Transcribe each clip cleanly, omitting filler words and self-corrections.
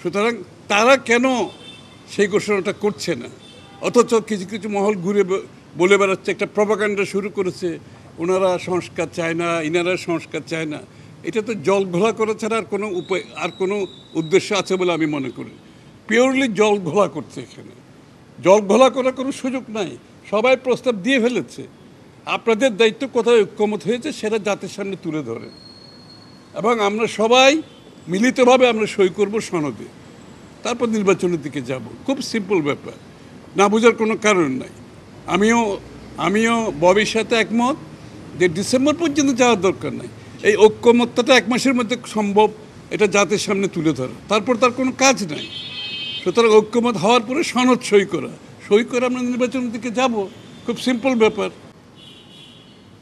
সুতরাং তারা কেন সেই ঘোষণাটা করছে না, অথচ কিছু কিছু মহল ঘুরে বলে বেড়াচ্ছে, একটা প্রপাগান্ডা শুরু করেছে, ওনারা সংস্কার চায় না, ইনারা সংস্কার চায় না। এটা তো জল ঘোলা করা ছাড়া আর কোনো উপায়, আর কোনো উদ্দেশ্য আছে বলে আমি মনে করি। পিওরলি জল ঘোলা করছে। এখানে জল ঘোলা করার কোনো সুযোগ নাই, সবাই প্রস্তাব দিয়ে ফেলেছে। আপনাদের দায়িত্ব কোথায় ঐক্যমত হয়েছে সেটা জাতির সামনে তুলে ধরে, এবং আমরা সবাই মিলিতভাবে আমরা সই করব সনদে, তারপর নির্বাচনের দিকে যাব। খুব সিম্পল ব্যাপার, না বোঝার কোনো কারণ নাই। আমিও ববির সাথে একমত যে ডিসেম্বর পর্যন্ত যাওয়ার দরকার নাই। এই ঐক্যমত্যটা 1 মাসের মধ্যে সম্ভব, এটা জাতির সামনে তুলে ধরা, তারপর তার কোনো কাজ নাই। সুতরাং ঐক্যমত হওয়ার পরে সনদ সই করে আমরা নির্বাচনের দিকে যাব। খুব সিম্পল ব্যাপার।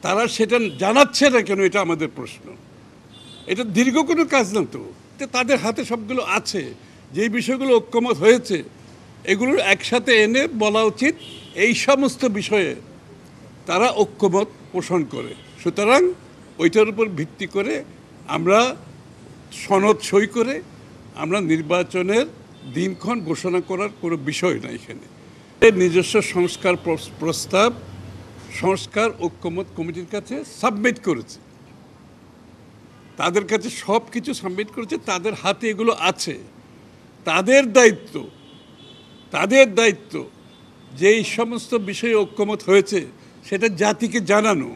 তারা সেটা জানাচ্ছে না কেন, এটা আমাদের প্রশ্ন। এটা দীর্ঘ কোনো কাজ না তো, তাদের হাতে সবগুলো আছে। যেই বিষয়গুলো ঐক্যমত হয়েছে এগুলোর একসাথে এনে বলা উচিত, এই সমস্ত বিষয়ে তারা ঐক্যমত পোষণ করে। সুতরাং ওইটার উপর ভিত্তি করে আমরা সনদ সই করে আমরা নির্বাচনের দিনক্ষণ ঘোষণা করার কোনো বিষয় না। এখানে নিজস্ব সংস্কার প্রস্তাব সংস্কার ঐক্যমত কমিটির কাছে সাবমিট করেছে, তাদের কাছে সব কিছু সাবমিট করেছে, তাদের হাতে এগুলো আছে। তাদের দায়িত্ব যেই সমস্ত বিষয়ে ঐক্যমত হয়েছে সেটা জাতিকে জানানো।